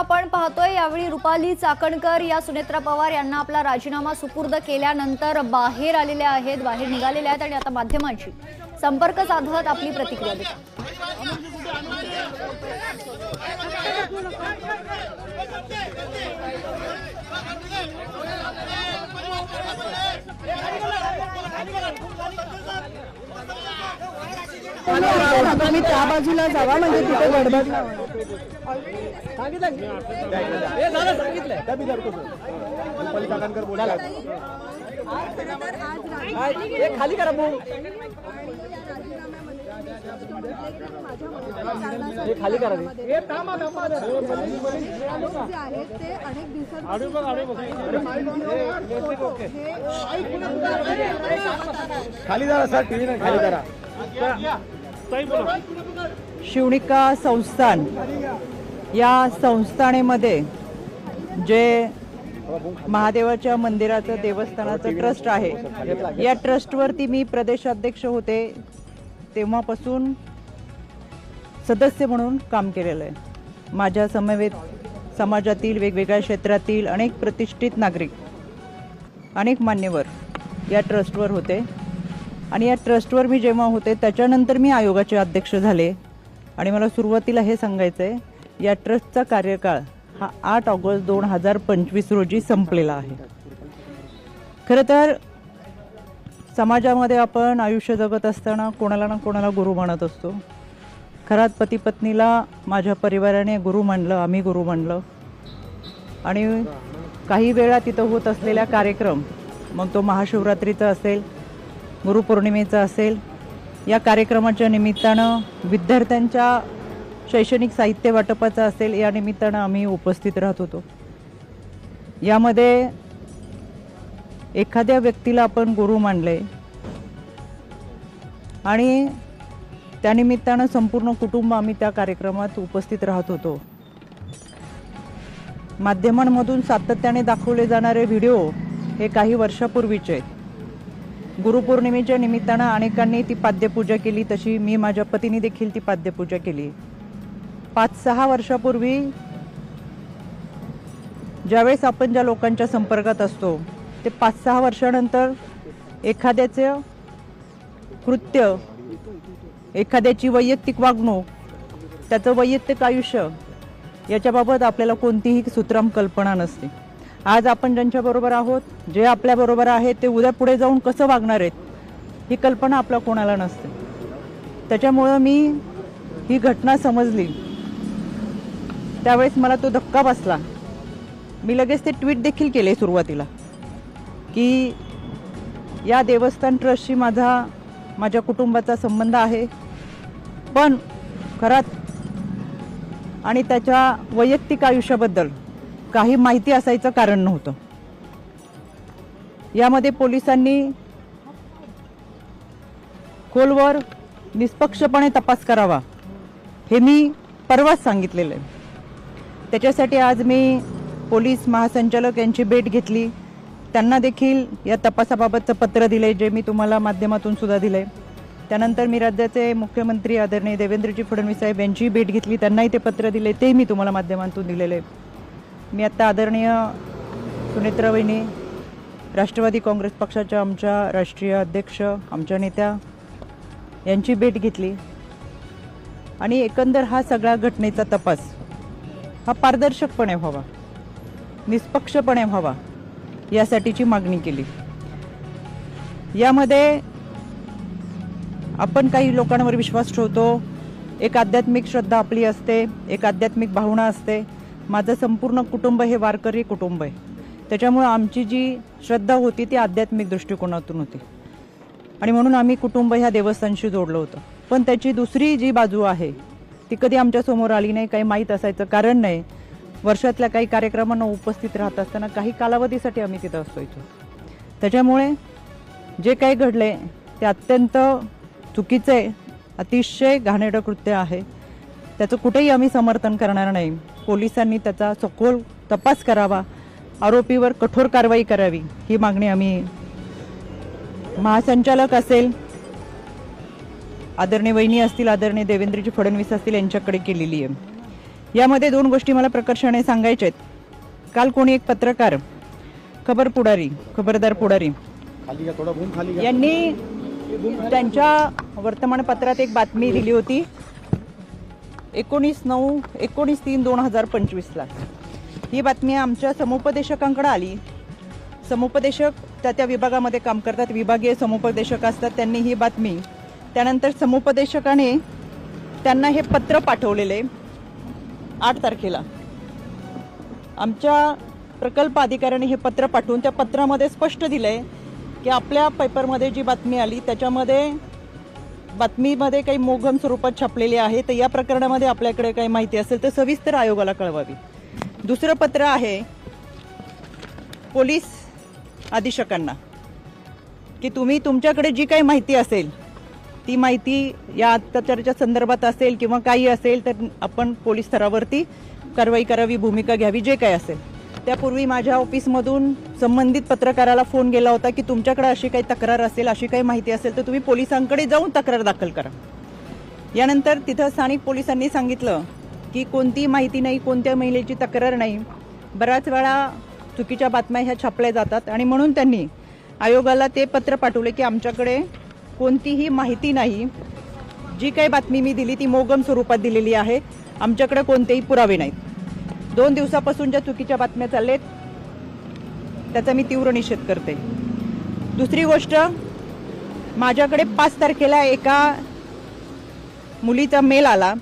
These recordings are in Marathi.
आपण पाहतोय यावेळी रुपाली चाकणकर या सुनेत्रा पवार यांना आपला राजीनामा सुपूर्द केल्यानंतर बाहेर आलेल्या आहेत, बाहेर निघालेल्या आहेत आणि आता माध्यमांशी संपर्क साधत आपली प्रतिक्रिया देतात। तुम्ही त्या बाजूला जावा म्हणजे तिथे गडबड खाली करा खाली करा खाली जरा सर टीव्ही नाही खाली करा। शिवणिका संस्थान या संस्थानेमध्ये जे महादेवाच्या मंदिराचं देवस्थानाचं ट्रस्ट आहे, या ट्रस्टवरती मी प्रदेशाध्यक्ष होते तेव्हापासून सदस्य म्हणून काम केलेलं आहे। माझ्या समवेत समाजातील वेगवेगळ्या क्षेत्रातील अनेक प्रतिष्ठित नागरिक, अनेक मान्यवर या ट्रस्टवर होते आणि या ट्रस्टवर मी जेव्हा होते त्याच्यानंतर मी आयोगाचे अध्यक्ष झाले आणि मला सुरुवातीला हे सांगायचं आहे, या ट्रस्टचा कार्यकाळ हा 8 ऑगस्ट 2025 रोजी संपलेला आहे। खरं तर समाजामध्ये आपण आयुष्य जगत असताना कोणाला ना कोणाला गुरु मानत असतो। खरात पती पत्नीला माझ्या परिवाराने गुरु मानलं, आम्ही गुरु मानलं आणि काही वेळा तिथं होत असलेला कार्यक्रम, मग तो महाशिवरात्रीचा असेल, गुरुपौर्णिमेचा असेल, या कार्यक्रमाच्या निमित्तानं विद्यार्थ्यांच्या शैक्षणिक साहित्य वाटपाचा असेल, या निमित्तानं आम्ही उपस्थित राहत होतो। यामध्ये एखाद्या व्यक्तीला आपण गुरु मानले आणि त्यानिमित्तानं संपूर्ण कुटुंब आम्ही त्या कार्यक्रमात उपस्थित राहत होतो। माध्यमांमधून सातत्याने दाखवले जाणारे व्हिडिओ हे काही वर्षापूर्वीचे आहेत। गुरुपौर्णिमेच्या निमित्तानं अनेकांनी ती पाद्यपूजा केली, तशी मी माझ्या पतीने देखील ती पाद्यपूजा केली। 5-6 वर्षापूर्वी ज्यावेळेस आपण ज्या लोकांच्या संपर्कात असतो ते 5-6 वर्षानंतर एखाद्याचे कृत्य, एखाद्याची वैयक्तिक वागणूक, त्याचं वैयक्तिक आयुष्य याच्याबाबत आपल्याला कोणतीही सुत्राम कल्पना नसते। आज आपण ज्यांच्याबरोबर आहोत, जे आपल्याबरोबर आहेत, ते उद्या पुढे जाऊन कसं वागणार आहेत ही कल्पना आपल्या कोणाला नसते। त्याच्यामुळं मी ही घटना समजली त्यावेळेस मला तो धक्का बसला। मी लगेच ते ट्विट देखील केले सुरुवातीला की या देवस्थान ट्रस्टशी माझ्या कुटुंबाचा संबंध आहे, पण खरात आणि त्याच्या वैयक्तिक आयुष्याबद्दल काही माहिती असायचं कारण नव्हतं। यामध्ये पोलिसांनी खोलवर निष्पक्षपणे तपास करावा हे मी परवाच सांगितलेलं आहे। त्याच्यासाठी आज मी पोलीस महासंचालक यांची भेट घेतली, त्यांना देखील या तपासाबाबतचं पत्र दिले, जे मी तुम्हाला माध्यमातून सुद्धा दिले। त्यानंतर मी राज्याचे मुख्यमंत्री आदरणीय देवेंद्रजी फडणवीस साहेब यांची भेट घेतली, त्यांनाही ते पत्र दिले, ते मी तुम्हाला माध्यमातून दिलेले। मी आता आदरणीय सुनेत्रा वहिनी, राष्ट्रवादी काँग्रेस पक्षाच्या आमच्या राष्ट्रीय अध्यक्ष, आमच्या नेत्या यांची भेट घेतली आणि एकंदर हा सगळा घटनेचा तपास हा पारदर्शकपणे व्हावा, निष्पक्षपणे व्हावा यासाठीची मागणी केली। यामध्ये आपण काही लोकांवर विश्वास ठेवतो, एक आध्यात्मिक श्रद्धा आपली असते, एक आध्यात्मिक भावना असते। माझं संपूर्ण कुटुंब हे वारकरी कुटुंब आहे, त्याच्यामुळे आमची जी श्रद्धा होती ती आध्यात्मिक दृष्टिकोनातून होती आणि म्हणून आम्ही कुटुंब ह्या देवस्थानशी जोडलं होतं। पण त्याची दुसरी जी बाजू आहे ती कधी आमच्यासमोर आली नाही, काही माहीत असायचं कारण नाही। वर्षातल्या काही कार्यक्रमांना उपस्थित राहत असताना काही कालावधीसाठी आम्ही तिथं असायचो। त्याच्यामुळे जे काही घडले ते अत्यंत चुकीचे, अतिशय घाणेरडं कृत्य आहे, त्याचं कुठेही आम्ही समर्थन करणार नाही। पोलिसांनी त्याचा सखोल तपास करावा, आरोपीवर कठोर कारवाई करावी ही मागणी आम्ही महासंचालक असेल, आदरणीय वहिनी असतील, आदरणीय देवेंद्रजी फडणवीस असतील यांच्याकडे केलेली आहे। यामध्ये दोन गोष्टी मला प्रकर्षाने सांगायच्या आहेत. काल कोणी एक पत्रकार खबरदार पुढारी खाली घ्या, थोडा बूम खाली घ्या. यांनी त्यांच्या वर्तमानपत्रात एक बातमी दिली होती 19/3/2025 ही बातमी आमच्या समुपदेशकांकडे आली. समुपदेशक त्या विभागामध्ये काम करतात, विभागीय समुपदेशक असतात. त्यांनी ही बातमी त्यानंतर समुपदेशकाने त्यांना हे पत्र पाठवलेले 8 तारखेला. आमच्या प्रकल्प अधिकाऱ्याने हे पत्र पाठवून त्या पत्रामध्ये स्पष्ट दिलंय की आपल्या पेपरमध्ये जी बातमी आली त्याच्यामध्ये बातमीमध्ये काही मोघम स्वरूपात छापलेली आहे, तर या प्रकरणामध्ये आपल्याकडे काही माहिती असेल तर सविस्तर आयोगाला कळवावी. दुसरं पत्र आहे पोलीस अधीक्षकांना की तुम्ही तुमच्याकडे जी काही माहिती असेल ती माहिती या अत्याचाराच्या संदर्भात असेल किंवा काही असेल तर आपण पोलीस स्तरावरती कारवाई करावी, भूमिका घ्यावी, जे काही असेल. त्यापूर्वी माझ्या ऑफिसमधून संबंधित पत्रकाराला फोन गेला होता की तुमच्याकडे अशी काही तक्रार असेल, अशी काही माहिती असेल तर तुम्ही पोलिसांकडे जाऊन तक्रार दाखल करा. यानंतर तिथं स्थानिक पोलिसांनी सांगितलं की कोणती माहिती नाही, कोणत्या महिलेची तक्रार नाही. बऱ्याच वेळा चुकीच्या बातम्या ह्या छापल्या जातात आणि म्हणून त्यांनी आयोगाला ते पत्र पाठवले की आमच्याकडे कोणतीही माहिती नाही, जी काही बातमी मी दिली ती मोगम स्वरूपात दिलेली आहे, आमच्याकडे कोणतेही पुरावे नाहीत. 2 दिवसापासून ज्या चुकीच्या बातम्या चाललेत त्याचा मी तीव्र निषेध करते. दुसरी गोष्ट, माझ्याकडे 5 तारखेला एका मुलीचा मेल आला.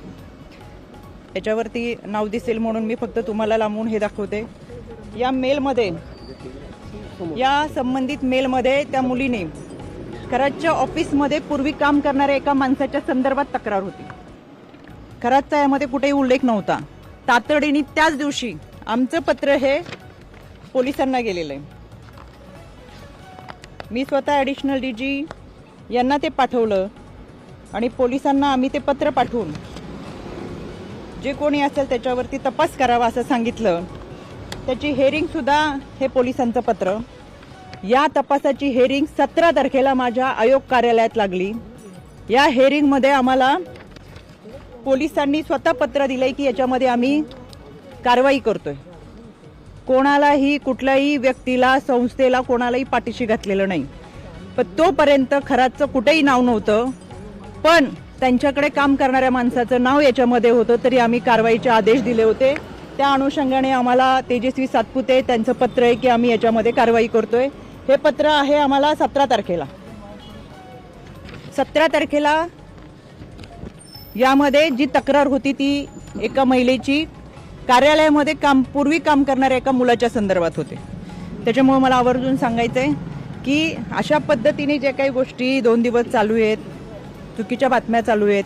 याच्यावरती नाव दिसेल म्हणून मी फक्त तुम्हाला लांबून हे दाखवते. या संबंधित मेलमध्ये त्या मुलीने खरातच्या ऑफिसमध्ये पूर्वी काम करणाऱ्या एका माणसाच्या संदर्भात तक्रार होती. खरातचा यामध्ये कुठेही उल्लेख नव्हता. तातडीने त्याच दिवशी आमचं पत्र हे पोलिसांना गेलेलं आहे. मी स्वतः ॲडिशनल DG यांना ते पाठवलं आणि पोलिसांना आम्ही ते पत्र पाठवून जे कोणी असेल त्याच्यावरती तपास करावा असं सांगितलं. त्याची हेअरिंगसुद्धा हे पोलिसांचं पत्र. या तपासाची हेअरिंग 17 तारखेला माझ्या आयोग कार्यालयात लागली. या हेअरिंगमध्ये आम्हाला पोलिसांनी स्वतः पत्र दिलंय की याच्यामध्ये आम्ही कारवाई करतोय. कोणालाही, कुठल्याही व्यक्तीला, संस्थेला, कोणालाही पाठीशी घातलेलं नाही. पण तोपर्यंत खराचं कुठेही नाव नव्हतं, पण त्यांच्याकडे काम करणाऱ्या माणसाचं नाव याच्यामध्ये होतं, तरी आम्ही कारवाईचे आदेश दिले होते. त्या अनुषंगाने आम्हाला तेजस्वी सातपुते त्यांचं पत्र आहे की आम्ही याच्यामध्ये कारवाई करतोय. हे पत्र आहे आम्हाला 17 तारखेला. 17 तारखेला यामध्ये जी तक्रार होती ती एका महिलेची कार्यालयामध्ये पूर्वी काम करणाऱ्या एका मुलाच्या संदर्भात होते. त्याच्यामुळे मला आवर्जून सांगायचं आहे की अशा पद्धतीने जे काही गोष्टी 2 दिवस चालू आहेत, चुकीच्या बातम्या चालू आहेत,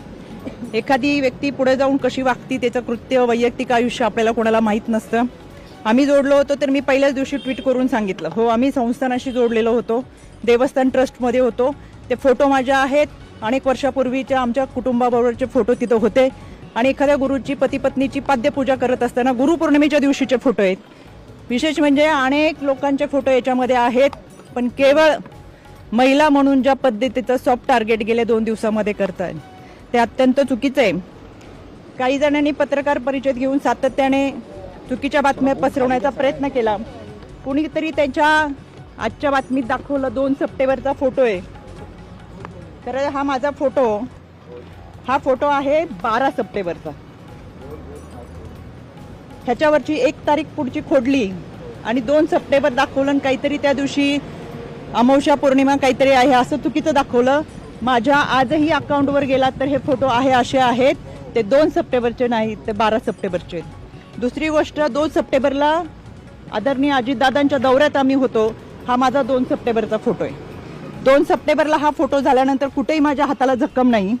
एखादी व्यक्ती पुढे जाऊन कशी वागती, त्याचं कृत्य, वैयक्तिक आयुष्य आपल्याला कोणाला माहीत नसतं. आम्ही जोडलो होतो तर मी पहिल्याच दिवशी ट्विट करून सांगितलं, हो आम्ही संस्थानाशी जोडलेलो होतो, देवस्थान ट्रस्टमध्ये होतो. ते फोटो माझ्या आहेत. अनेक वर्षापूर्वीच्या आमच्या कुटुंबाबरोबरचे फोटो तिथं होते आणि एखाद्या गुरुची, पती पत्नीची पाद्यपूजा करत असताना गुरुपौर्णिमेच्या दिवशीचे फोटो आहेत. विशेष म्हणजे अनेक लोकांचे फोटो याच्यामध्ये आहेत, पण केवळ महिला म्हणून ज्या पद्धतीचं सॉफ्ट टार्गेट गेल्या 2 दिवसामध्ये करतात ते अत्यंत चुकीचं आहे. काही जणांनी पत्रकार परिषद घेऊन सातत्याने चुकीच्या बातम्या पसरवण्याचा प्रयत्न केला. कुणीतरी त्यांच्या आजच्या बातमीत दाखवलं 2 सप्टेंबरचा फोटो आहे. तर हा माझा फोटो आहे 12 सप्टेंबरचा. ह्याच्यावरची 1 तारीख पुढची खोडली आणि 2 सप्टेंबर दाखवलं आणि काहीतरी त्या दिवशी अमावस्या पौर्णिमा काहीतरी आहे असं चुकीचं दाखवलं. माझ्या आजही अकाउंटवर गेला तर हे फोटो असे आहेत, ते 2 सप्टेंबरचे नाहीत, ते 12 सप्टेंबरचे. दुसरी गोष्ट, 2 सप्टेंबरला आदरणीय अजितदादांच्या दौऱ्यात आम्ही होतो. हा माझा 2 सप्टेंबरचा फोटो आहे. 2 सप्टेंबरला हा फोटो झाल्यानंतर कुठेही माझ्या हाताला जखम नाही.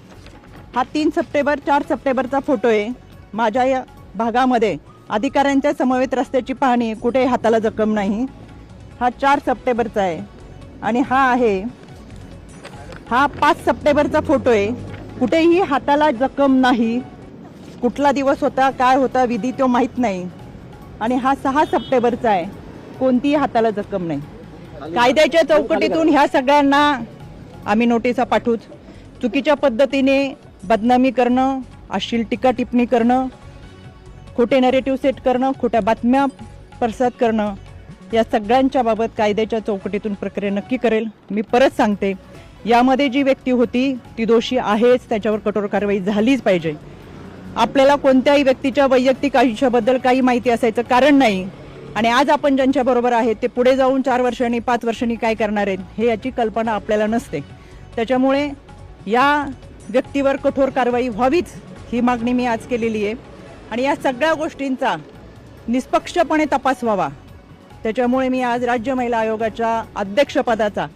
हा 3 सप्टेंबर 4 सप्टेंबरचा फोटो आहे. माझ्या या भागामध्ये अधिकाऱ्यांच्या समवेत रस्त्याची पाहणी, कुठेही हाताला जखम नाही. हा 4 सप्टेंबरचा आहे. आणि हा 5 सप्टेंबरचा फोटो आहे. कुठेही हाताला जखम नाही. कुठला दिवस होता, काय होता विधी तो माहीत नाही. आणि हा 6 सप्टेंबरचा आहे. कोणतीही हाताला जखम नाही. कायद्याच्या चौकटीतून ह्या सगळ्यांना आम्ही नोटिसा पाठवूच. चुकीच्या पद्धतीने बदनामी करणं, अश्लील टीका टिप्पणी करणं खोटे नॅरेटिव्ह सेट करणं, खोट्या बातम्या प्रसाद करणं, या सगळ्यांच्या बाबत कायद्याच्या चौकटीतून प्रक्रिया नक्की करेल. मी परत सांगते, यामध्ये जी व्यक्ती होती ती दोषी आहेच, त्याच्यावर कठोर कारवाई झालीच पाहिजे. आपल्याला कोणत्याही व्यक्तीच्या वैयक्तिक आयुष्याबद्दल काही माहिती असायचं कारण नाही, आणि आज आपण ज्यांच्याबरोबर आहेत ते पुढे जाऊन 4 वर्षांनी 5 वर्षांनी काय करणार आहेत हे याची कल्पना आपल्याला नसते. त्याच्यामुळे या व्यक्तीवर कठोर कारवाई व्हावीच ही मागणी मी आज केलेली आहे, आणि या सगळ्या गोष्टींचा निष्पक्षपणे तपास व्हावा. त्याच्यामुळे मी आज राज्य महिला आयोगाच्या अध्यक्षपदाचा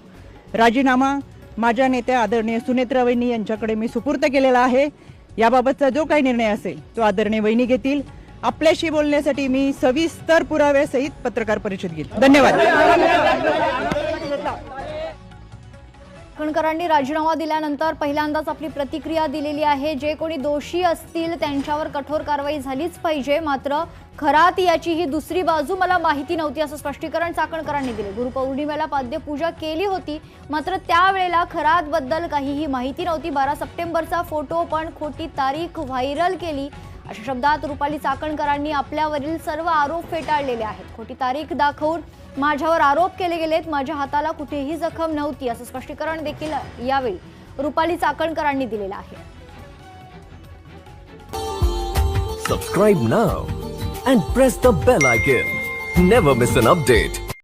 राजीनामा माझ्या नेत्या आदरणीय सुनेत्रा वहिनी यांच्याकडे मी सुपूर्द केलेला आहे. याबाबतचा जो काही निर्णय असेल तो आदरणीय वहिनी घेतील. आपल्याशी बोलण्यासाठी मी सविस्तर पुराव्यासहित पत्रकार परिषद घेईल. धन्यवाद. चाकणकरांनी राजीनामा दिल्यानंतर पहिल्यांदाच आपली प्रतिक्रिया दिलेली आहे. जे कोणी दोषी असतील त्यांच्यावर कठोर कारवाई झालीच पाहिजे. मात्र खरात याची ही दुसरी बाजू मला माहिती नव्हती असं स्पष्टीकरण चाकणकरांनी दिले. गुरुपौर्णिमेला पाद्यपूजा केली होती, मात्र त्यावेळेला खरातबद्दल काहीही माहिती नव्हती. 12 सप्टेंबरचा फोटो पण खोटी तारीख व्हायरल केली अशा शब्दात रुपाली चाकणकरांनी आपल्यावरील सर्व आरोप फेटाळलेले आहेत. खोटी तारीख दाखवून माझ्यावर आरोप केले गेलेत. माझ्या हाताला कुठेही जखम नव्हती असं स्पष्टीकरण देखील यावेळी रुपाली चाकणकरांनी दिलेलं आहे. Subscribe now and press the bell icon. Never miss an update.